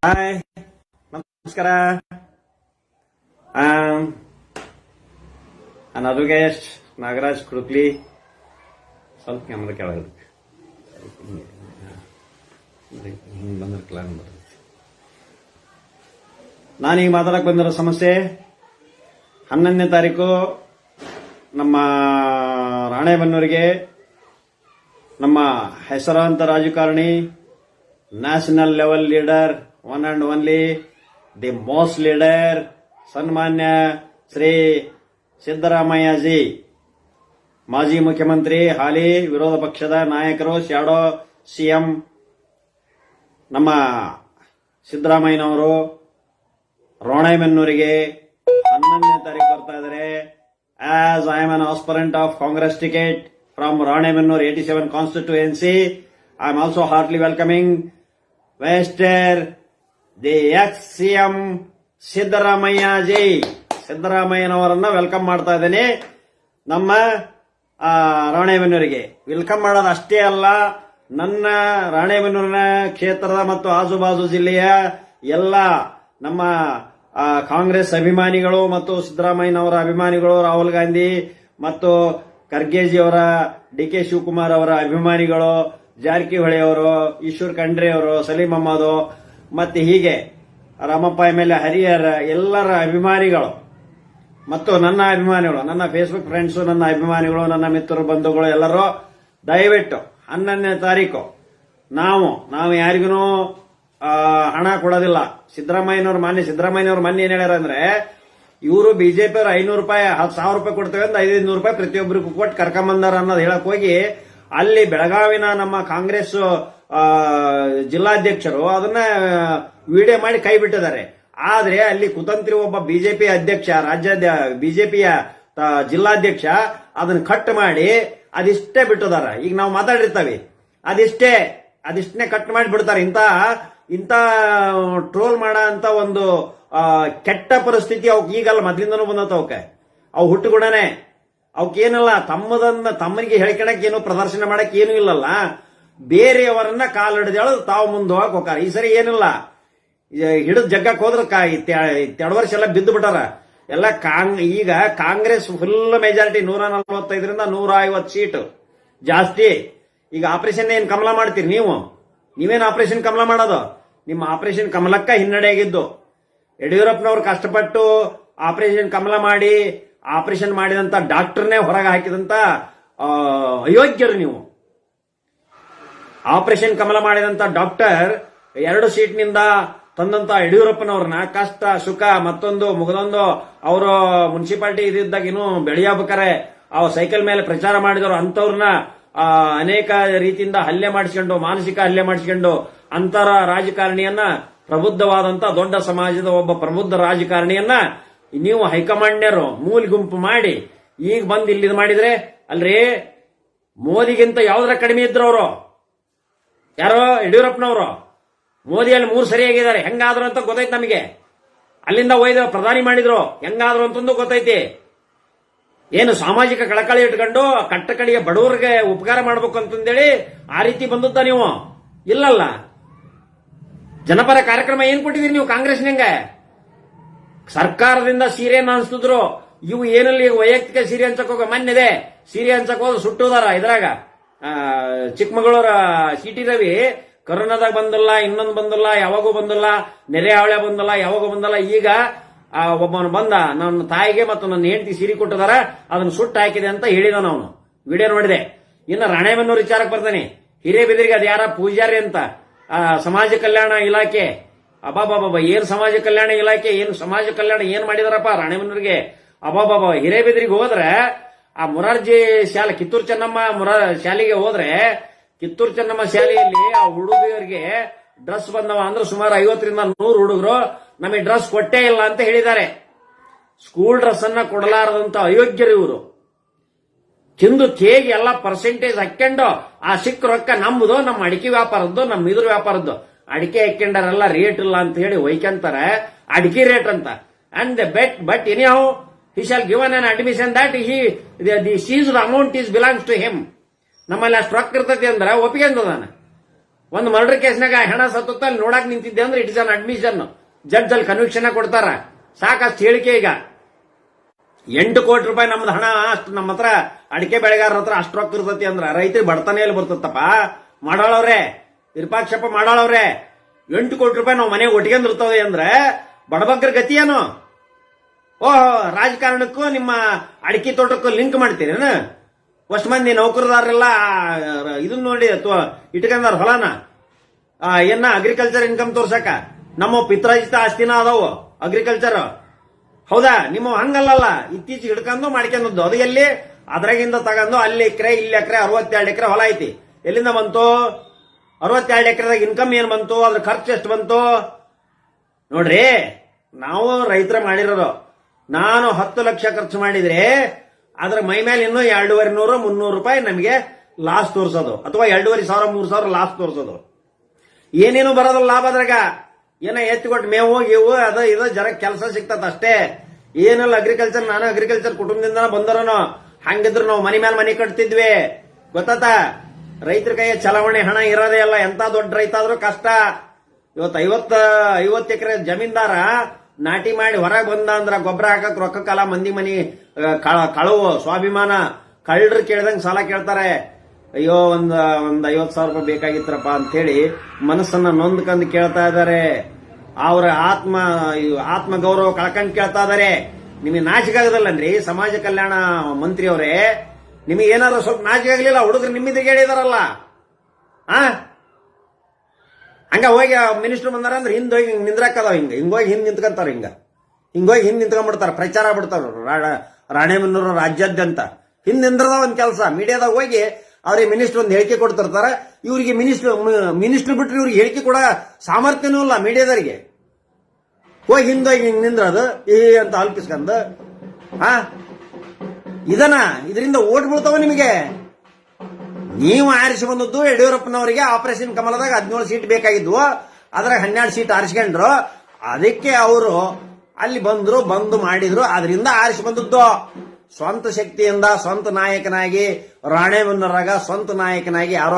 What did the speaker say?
Hi, ನಮಸ್ಕಾರ. ನಾನು guest Nagaraj ಕುಡುಕ್ಲಿ. ಸ್ವಲ್ಪ ಕ್ಯಾಮ್ರಾ ಕೆಳಗೆ ಹಿಂಗೆ ಬಂದ್ರೆ ಕ್ಲಾನ್ ಬರ್ತದೆ. ನಾನೀಗ ಮಾತಾಡಕ್ ಬಂದಿರೋ ಸಮಸ್ಯೆ 11ನೇ ತಾರೀಕು ನಮ್ಮ ರಾಣೆಬೆನ್ನೂರಿಗೆ ನಮ್ಮ ಹೆಸರಾಂತ ರಾಜಕಾರಣಿ, national level leader, one and only the most leader, ಸನ್ಮಾನ್ಯ ಶ್ರೀ ಸಿದ್ದರಾಮಯ್ಯಜಿ, ಮಾಜಿ ಮುಖ್ಯಮಂತ್ರಿ, ಹಾಲಿ ವಿರೋಧ ಪಕ್ಷದ ನಾಯಕರು, ಶಾಡೋ ಸಿಎಂ ನಮ್ಮ ಸಿದ್ದರಾಮಯ್ಯನವರು ರಾಣೆಬೆನ್ನೂರಿಗೆ 11ನೇ ತಾರೀಕು ಬರ್ತಾ ಇದ್ದಾರೆ. As I am an aspirant of Congress ticket from Ranebennur 87 constituency, I am also heartly welcoming ವೆಸ್ಟರ್ ದಿ ಎಕ್ಸ್ ಸಿಎಂ ಸಿದ್ದರಾಮಯ್ಯಜಿ. ಸಿದ್ದರಾಮಯ್ಯನವರನ್ನ ವೆಲ್ಕಮ್ ಮಾಡ್ತಾ ಇದ್ದೇನೆ ನಮ್ಮ ರಾಣೆಬೆನ್ನೂರಿಗೆ. ವೆಲ್ಕಮ್ ಮಾಡೋದು ಅಷ್ಟೇ ಅಲ್ಲ, ನನ್ನ ರಾಣೆಬೆನ್ನೂರಿನ ಕ್ಷೇತ್ರದ ಮತ್ತು ಆಜುಬಾಜು ಜಿಲ್ಲೆಯ ಎಲ್ಲ ನಮ್ಮ ಕಾಂಗ್ರೆಸ್ ಅಭಿಮಾನಿಗಳು ಮತ್ತು ಸಿದ್ದರಾಮಯ್ಯನವರ ಅಭಿಮಾನಿಗಳು, ರಾಹುಲ್ ಗಾಂಧಿ ಮತ್ತು ಖರ್ಗೆಜಿ ಅವರ, ಡಿ.ಕೆ. ಶಿವಕುಮಾರ್ ಅವರ ಅಭಿಮಾನಿಗಳು, ಜಾರಕಿಹೊಳಿ ಅವರು, ಈಶ್ವರ್ ಖಂಡ್ರೆ ಅವರು, ಸಲೀಂ ಅಹಮದ್ ಮತ್ತೆ ಹೀಗೆ ರಾಮಪ್ಪ ಎಮ್ಎಲ್ಎ, ಹರಿಹರ, ಎಲ್ಲರ ಅಭಿಮಾನಿಗಳು ಮತ್ತು ನನ್ನ ಅಭಿಮಾನಿಗಳು, ನನ್ನ ಫೇಸ್ಬುಕ್ ಫ್ರೆಂಡ್ಸು, ನನ್ನ ಅಭಿಮಾನಿಗಳು, ನನ್ನ ಮಿತ್ರರು, ಬಂಧುಗಳು ಎಲ್ಲರೂ ದಯವಿಟ್ಟು 11ನೇ ತಾರೀಕು ನಾವು ಯಾರಿಗೂ ಹಣ ಕೊಡೋದಿಲ್ಲ. ಮಾನ್ಯ ಸಿದ್ದರಾಮಯ್ಯನವರು ಮೊನ್ನೆ ಏನ್ ಹೇಳ್ಯಾರ ಅಂದ್ರೆ, ಇವರು ಬಿಜೆಪಿ ಅವರು 500 ರೂಪಾಯಿ, 10,000 ರೂಪಾಯಿ ಕೊಡ್ತೇವೆ ಅಂತ 500 ರೂಪಾಯಿ ಪ್ರತಿಯೊಬ್ಬರಿಗೂ ಕೊಟ್ಟು ಕರ್ಕೊಂಬಂದಾರ ಅನ್ನೋದು ಹೇಳಕ್ ಹೋಗಿ ಅಲ್ಲಿ ಬೆಳಗಾವಿನ ನಮ್ಮ ಕಾಂಗ್ರೆಸ್ ಜಿಲ್ಲಾಧ್ಯಕ್ಷರು ಅದನ್ನ ವಿಡಿಯೋ ಮಾಡಿ ಕೈ ಬಿಟ್ಟಿದ್ದಾರೆ. ಆದ್ರೆ ಅಲ್ಲಿ ಕುತಂತ್ರಿ ಒಬ್ಬ ಬಿಜೆಪಿ ಅಧ್ಯಕ್ಷ, ರಾಜ್ಯ ಬಿಜೆಪಿಯ ಜಿಲ್ಲಾಧ್ಯಕ್ಷ ಅದನ್ನ ಕಟ್ ಮಾಡಿ ಅದಿಷ್ಟೇ ಬಿಟ್ಟಿದಾರ. ಈಗ ನಾವು ಮಾತಾಡಿರ್ತಾವೆ, ಅದಿಷ್ಟೇ ಕಟ್ ಮಾಡಿ ಬಿಡ್ತಾರೆ. ಇಂತ ಟ್ರೋಲ್ ಮಾಡ ಅಂತ ಒಂದು ಕೆಟ್ಟ ಪರಿಸ್ಥಿತಿ ಅವಕ್ಕೆ ಈಗಲ್ಲ, ಮೊದ್ಲಿಂದನೂ ಬಂದತ್ತ. ಅವು ಹುಟ್ಟುಗುಣನೆ ಅವಕ್ಕೇನಲ್ಲ, ತಮ್ಮನಿಗೆ ಹೇಳ್ಕೊಳಕ್ ಏನು, ಪ್ರದರ್ಶನ ಮಾಡಕ್ ಏನು ಇಲ್ಲಲ್ಲ, ಬೇರೆಯವರನ್ನ ಕಾಲಿಡಿದೇಳು ತಾವು ಮುಂದೆ ಹೋಗಕ್ ಹೋಗಾರ. ಈ ಸರಿ ಏನಿಲ್ಲ, ಹಿಡಿದ್ ಜಗ್ಗಕ್ ಹೋದ್ರ 2 ವರ್ಷ ಎಲ್ಲ ಬಿದ್ದು ಬಿಟ್ಟಾರ ಎಲ್ಲ. ಈಗ ಕಾಂಗ್ರೆಸ್ ಫುಲ್ ಮೆಜಾರಿಟಿ 145ರಿಂದ 150 ಸೀಟ್ ಜಾಸ್ತಿ. ಈಗ ಆಪರೇಷನ್ ಏನ್ ಕಮಲ ಮಾಡ್ತೀರಿ ನೀವೇನ್ ಆಪರೇಷನ್ ಕಮಲ ಮಾಡೋದು? ನಿಮ್ಮ ಆಪರೇಷನ್ ಕಮಲಕ್ಕ ಹಿನ್ನಡೆಯಾಗಿದ್ದು. ಯಡಿಯೂರಪ್ಪನವ್ರು ಕಷ್ಟಪಟ್ಟು ಆಪರೇಷನ್ ಕಮಲ ಮಾಡಿ ಆಪರೇಷನ್ ಮಾಡಿದಂತ ಡಾಕ್ಟರ್ನೇ ಹೊರಗೆ ಹಾಕಿದಂತ ಅಯೋಗ್ಯರು ನೀವು. ಆಪರೇಷನ್ ಕಮಲ ಮಾಡಿದಂತ ಡಾಕ್ಟರ್ 2 ಸೀಟ್ನಿಂದ ತಂದಂತ ಯಡಿಯೂರಪ್ಪನವ್ರನ್ನ ಕಷ್ಟ ಸುಖ ಮತ್ತೊಂದು ಮುಗದೊಂದು ಅವರು ಮುನ್ಸಿಪಾಲಿಟಿ ಇದ್ದಾಗ ಇನ್ನು ಬೆಳೆಯಬೇಕಾರೆ ಸೈಕಲ್ ಮೇಲೆ ಪ್ರಚಾರ ಮಾಡಿದವರು ಅಂತವ್ರನ್ನ ಅನೇಕ ರೀತಿಯಿಂದ ಹಲ್ಲೆ ಮಾಡಿಸ್ಕೊಂಡು, ಮಾನಸಿಕ ಹಲ್ಲೆ ಮಾಡಿಸ್ಕೊಂಡು ಅಂತರ ರಾಜಕಾರಣಿಯನ್ನ, ಪ್ರಬುದ್ಧವಾದಂತ ದೊಡ್ಡ ಸಮಾಜದ ಒಬ್ಬ ಪ್ರಬುದ್ಧ ರಾಜಕಾರಣಿಯನ್ನ ನೀವು ಹೈಕಮಾಂಡ್ಯರು ಮೂಲ ಗುಂಪು ಮಾಡಿ ಈಗ ಬಂದು ಇಲ್ಲಿ ಮಾಡಿದ್ರೆ ಅಲ್ರಿ, ಮೋದಿಗಿಂತ ಯಾವ್ದ್ರ ಕಡಿಮೆ ಇದ್ರು ಅವರು? ಯಾರೋ ಯಡಿಯೂರಪ್ಪನವರು. ಮೋದಿಯಲ್ಲಿ 3 ಸರಿಯಾಗಿದ್ದಾರೆ, ಹೆಂಗಾದ್ರು ಅಂತ ಗೊತ್ತೈತಿ ನಮಗೆ. ಅಲ್ಲಿಂದ ಒಯ್ದ ಪ್ರಧಾನಿ ಮಾಡಿದ್ರು, ಹೆಂಗಾದ್ರು ಅಂತಂದು ಗೊತ್ತೈತಿ. ಏನು ಸಾಮಾಜಿಕ ಕಳಕಳಿ ಇಟ್ಕೊಂಡು ಕಟ್ಟಕಡೆಯ ಬಡವರಿಗೆ ಉಪಕಾರ ಮಾಡ್ಬೇಕು ಅಂತಂದೇಳಿ ಆ ರೀತಿ ಬಂದದ್ದ ನೀವು? ಇಲ್ಲಲ್ಲ. ಜನಪರ ಕಾರ್ಯಕ್ರಮ ಏನ್ ಕೊಟ್ಟಿದ್ದೀರಿ ನೀವು ಕಾಂಗ್ರೆಸ್ನಂಗ? ಸರ್ಕಾರದಿಂದ ಸೀರೆನ ಅನ್ಸ್ತಿದ್ರು, ಇವು ಏನಲ್ಲಿ ವೈಯಕ್ತಿಕ ಸೀರೆ ಹಂಚಕ್ ಹೋಗ ಮೊನ್ನೆದೆ ಸೀರೆ ಹಂಚಕ್ ಹೋದ ಸುಟ್ಟುದಾರ. ಇದ್ರಾಗ ಚಿಕ್ಕಮಗಳೂರ ಸಿಟಿ ರವಿ ಕರೋನಾದಾಗ ಬಂದಿಲ್ಲ, ಇನ್ನೊಂದು ಬಂದಿಲ್ಲ, ಯಾವಾಗೂ ಬಂದಿಲ್ಲ, ನೆರೆ ಹಾವಳೆ ಬಂದಿಲ್ಲ, ಯಾವಾಗೂ ಬಂದಲ್ಲ. ಈಗ ಒಬ್ಬನು ಬಂದ, ನನ್ನ ತಾಯಿಗೆ ಮತ್ತು ನನ್ನ ಹೆಂಡತಿ ಸೀರೆ ಕೊಟ್ಟಿದಾರ, ಅದನ್ನ ಸುಟ್ಟು ಹಾಕಿದೆ ಅಂತ ಹೇಳಿದ. ಅವನು ವಿಡಿಯೋ ನೋಡಿದೆ. ಇನ್ನು ರಾಣೆಬೆನ್ನೂರು ವಿಚಾರಕ್ಕೆ ಬರ್ತಾನೆ. ಹಿರೇಬೆದರಿಗೆ ಅದು ಯಾರ ಪೂಜಾರಿ ಅಂತ ಸಮಾಜ ಕಲ್ಯಾಣ ಇಲಾಖೆ. ಅಬಾಬಾಬಾ, ಏನ್ ಸಮಾಜ ಕಲ್ಯಾಣ ಇಲಾಖೆ, ಏನು ಸಮಾಜ ಕಲ್ಯಾಣ ಏನ್ ಮಾಡಿದಾರಪ್ಪ ರಾಣೆಬೆನ್ನೂರಿಗೆ? ಅಬಾಬಾಬಾ, ಹಿರೇಬೆದರಿಗೆ ಹೋದ್ರೆ ಆ ಮುರಾರ್ಜಿ ಶಾಲೆ, ಕಿತ್ತೂರು ಚೆನ್ನಮ್ಮ ಶಾಲೆಗೆ ಹೋದ್ರೆ, ಕಿತ್ತೂರು ಚೆನ್ನಮ್ಮ ಶಾಲೆಯಲ್ಲಿ ಆ ಹುಡುಗಿಯರಿಗೆ ಡ್ರೆಸ್ ಬಂದವ ಅಂದ್ರೆ ಸುಮಾರು 50ರಿಂದ 100 ಹುಡುಗರು ನಮಗೆ ಡ್ರೆಸ್ ಕೊಟ್ಟೇ ಇಲ್ಲ ಅಂತ ಹೇಳಿದ್ದಾರೆ. ಸ್ಕೂಲ್ ಡ್ರೆಸ್ ಅನ್ನ ಕೊಡಲಾರದಂತ ಅಯೋಗ್ಯರು ಇವರು. ತಿಂದು ತೇಗಿ ಎಲ್ಲ ಪರ್ಸೆಂಟೇಜ್ ಹಾಕೊಂಡು ಆ ಸಿಕ್ಕ ರೊಕ್ಕ ನಮ್ಮದು, ನಮ್ಮ ಅಡಿಕೆ ವ್ಯಾಪಾರದ್ದು, ನಮ್ಮ ಇದ್ರ ವ್ಯಾಪಾರದ್ದು. ಅಡಿಕೆ ಹಾಕೊಂಡಾರೆಲ್ಲ ರೇಟ್ ಇಲ್ಲ ಅಂತ ಹೇಳಿ ಒಯ್ಕಂತಾರೆ, ಅಡಿಕೆ ರೇಟ್ ಅಂತ. And but anyhow he shall given an admission that the seized amount is belongs to him. ನಮ್ಮಲ್ಲಿ ಅಷ್ಟು ರೊಕ್ಕ ಇರ್ತೈತಿ ಅಂದ್ರೆ ಒಪ್ಪಿಗೆಂದಾನ. ಒಂದು ಮರ್ಡರ್ ಕೇಸ್ನಾಗ ಹೆಣ ಸತ್ತ ಅಲ್ಲಿ ನೋಡಕ್ ನಿಂತಿದ್ದೆ ಅಂದ್ರೆ it is an admission. Judge ಅಲ್ಲಿ ಕನ್ವಿಕ್ಷನ್ ಕೊಡ್ತಾರ. ಸಾಕಷ್ಟು ಹೇಳಿಕೆ. ಈಗ 8 ಕೋಟಿ ರೂಪಾಯಿ ನಮ್ದು ಹಣ ಅಷ್ಟು ನಮ್ಮ ಹತ್ರ ಅಡಿಕೆ ಬೆಳೆಗಾರರ ಹತ್ರ ಅಷ್ಟು ರೊಕ್ಕ ಇರ್ತತಿ ಅಂದ್ರ ರೈತರಿಗೆ ಬಡತನೆಯಲ್ಲಿ ಬರ್ತತ್ತಪ್ಪ. ಮಾಡಾಳವ್ರೆ, ವಿರೂಪಾಕ್ಷಪ್ಪ ಮಾಡಾಳವ್ರೆ, 8 ಕೋಟಿ ರೂಪಾಯಿ ನಾವು ಮನೆಗೆ ಒಟ್ಟಿಗೆಂದಿರ್ತವೆ ಅಂದ್ರೆ ಬಡಬಗ್ರ ಗತಿ ಏನು? ಓಹೋ, ರಾಜಕಾರಣಕ್ಕೂ ನಿಮ್ಮ ಅಡಿಕೆ ತೋಟಕ್ಕೂ ಲಿಂಕ್ ಮಾಡ್ತೀರೇನ? ಅಷ್ಟು ಮಂದಿ ನೌಕರದಾರೆಲ್ಲ ಇದನ್ನ ನೋಡಿ ಅಥವಾ ಇಟ್ಕೊಂಡಾರ ಹೊಲನ ಏನ ಅಗ್ರಿಕಲ್ಚರ್ ಇನ್ಕಮ್ ತೋರ್ಸಕ. ನಮ್ಮ ಪಿತ್ರಾಜಿತ ಆಸ್ತಿನ ಅದಾವು ಅಗ್ರಿಕಲ್ಚರ್. ಹೌದಾ? ನಿಮ್ಮ ಹಂಗಲ್ಲಲ್ಲ, ಇತ್ತೀಚೆಗೆ ಹಿಡ್ಕೊಂಡು ಮಾಡ್ಕೊಂಡದ್ದು. ಅದು ಎಲ್ಲಿ? ಅದ್ರಾಗಿಂದ ತಗೊಂಡು ಅಲ್ಲಿ ಎಕರೆ ಇಲ್ಲಿ ಎಕರೆ 62 ಎಕರೆ ಹೊಲ ಐತಿ. ಎಲ್ಲಿಂದ ಬಂತು? 62 ಎಕರೆದಾಗ ಇನ್ಕಮ್ ಏನ್ ಬಂತು? ಅದ್ರ ಖರ್ಚು ಎಷ್ಟು ಬಂತು ನೋಡ್ರಿ. ನಾವು ರೈತರ ಮಾಡಿರೋರು. ನಾನು 10 ಲಕ್ಷ ಖರ್ಚು ಮಾಡಿದ್ರೆ ಅದ್ರ ಮೈ ಮೇಲೆ ಇನ್ನೂ 2,500-300 ರೂಪಾಯಿ ನಮಗೆ ಲಾಸ್ ತೋರ್ಸೋದು, ಅಥವಾ 2,500-3,000 ಲಾಸ್ ತೋರ್ಸೋದು. ಏನೇನು ಬರೋದಿಲ್ಲ ಲಾಭ ಅದ್ರಾಗ. ಏನ ಎತ್ತಿಕೊಟ್ಟು ಮೇವು ಗೀವು ಅದು ಇದು ಜರ ಕೆಲಸ ಸಿಗ್ತದ ಅಷ್ಟೇ. ಏನಿಲ್ಲ ಅಗ್ರಿಕಲ್ಚರ್. ನಾನು ಅಗ್ರಿಕಲ್ಚರ್ ಕುಟುಂಬದಿಂದ ಬಂದರೋನು. ಹಂಗಿದ್ರು ನಾವು ಮನೆ ಮೇಲೆ ಮನೆ ಕಟ್ತಿದ್ವಿ, ಗೊತ್ತಾತ? ರೈತರ ಕೈಯ ಚಲಾವಣೆ ಹಣ ಇರೋದೇ ಇಲ್ಲ. ಎಂತ ದೊಡ್ಡ ರೈತ ಆದ್ರೂ ಕಷ್ಟ. ಇವತ್ತು 50 ಎಕರೆ ಜಮೀನ್ದಾರ ನಾಟಿ ಮಾಡಿ ಹೊರಗೆ ಬಂದ ಅಂದ್ರ ಗೊಬ್ಬರ ಹಾಕಕ್ ರೊಕ್ಕ ಕಾಲ ಮಂದಿ ಮನಿ ಕಳವು ಸ್ವಾಭಿಮಾನ ಕಳ್ಳರು ಕೇಳ್ದಂಗ್ ಸಾಲ ಕೇಳ್ತಾರೆ. ಅಯ್ಯೋ ಒಂದ್ 50,000 ರೂಪಾಯಿ ಬೇಕಾಗಿತ್ತರಪ್ಪ ಅಂತ ಹೇಳಿ ಮನಸ್ಸನ್ನ ನೊಂದ್ಕಂದು ಕೇಳ್ತಾ ಇದಾರೆ. ಅವರ ಆತ್ಮ ಗೌರವ ಕಳ್ಕೊಂಡ್ ಕೇಳ್ತಾ ಇದಾರೆ. ನಿಮಗೆ ನಾಚಿಕೆ ಆಗದಲ್ಲನ್ರಿ ಸಮಾಜ ಕಲ್ಯಾಣ ಮಂತ್ರಿ ಅವರೇ? ನಿಮಗೆ ಏನಾದ್ರು ಸ್ವಲ್ಪ ನಾಚಿಕೆ ಆಗ್ಲಿಲ್ಲ? ಹುಡುಗರು ನಿಮ್ಮಿದ್ರಿಗೆ ಹೇಳಿದಾರಲ್ಲ. ಹಂಗ ಹೋಗಿ ಮಿನಿಸ್ಟರ್ ಬಂದಾರ ಅಂದ್ರೆ ಹಿಂದ್ ಹೋಗಿ ನಿಂದ್ರಾಕದಾವ. ಹಿಂಗೋಗಿ ಹಿಂದ್ ನಿಂತ್ಕೊಂತಾರ. ಹಿಂಗೋಗಿ ಹಿಂದ್ ನಿಂತ್ಕೊಂಡ್ಬಿಡ್ತಾರ. ಪ್ರಚಾರ ಬಿಡ್ತಾರ ರಾಣೆಬೆನ್ನೂರು ರಾಜ್ಯಾದ್ಯಂತ. ಹಿಂದ್ ನಿಂದ್ರದ ಒಂದ್ ಕೆಲಸ. ಮೀಡಿಯಾದಾಗ ಹೋಗಿ ಅವ್ರಿಗೆ ಮಿನಿಸ್ಟರ್ ಒಂದು ಹೇಳಿಕೆ ಕೊಡ್ತಿರ್ತಾರ. ಇವ್ರಿಗೆ ಮಿನಿಸ್ಟರ್ ಬಿಟ್ರೆ ಇವ್ರಿಗೆ ಹೇಳಿಕೆ ಕೊಡ ಸಾಮರ್ಥ್ಯನೂ ಇಲ್ಲ ಮೀಡಿಯಾದವರಿಗೆ. ಹೋಗಿ ಹಿಂದೋಗಿ ಹಿಂಗ್ ನಿಂದ್ರದು ಅಂತ ಅಲ್ಪಿಸ್ಕಂದು ಇದರಿಂದ ಓಟ್ ಬೀಳ್ತಾವ ನಿಮಗೆ. ನೀವು ಆರಿಸಿ ಬಂದದ್ದು ಯಡಿಯೂರಪ್ಪನವರಿಗೆ ಆಪರೇಷನ್ ಕಮಲದಾಗ 17 ಸೀಟ್ ಬೇಕಾಗಿದ್ವು. ಅದ್ರಾಗ 12 ಸೀಟ್ ಆರಿಸ್ಕೊಂಡ್ರು. ಅದಕ್ಕೆ ಅವರು ಅಲ್ಲಿ ಬಂದು ಮಾಡಿದ್ರು. ಅದರಿಂದ ಆರಿಸಿ ಬಂದದ್ದು. ಸ್ವಂತ ಶಕ್ತಿಯಿಂದ ಸ್ವಂತ ನಾಯಕನಾಗಿ ರಾಣೆಬೆನ್ನೂರಾಗ ಸ್ವಂತ ನಾಯಕನಾಗಿ ಯಾರೋ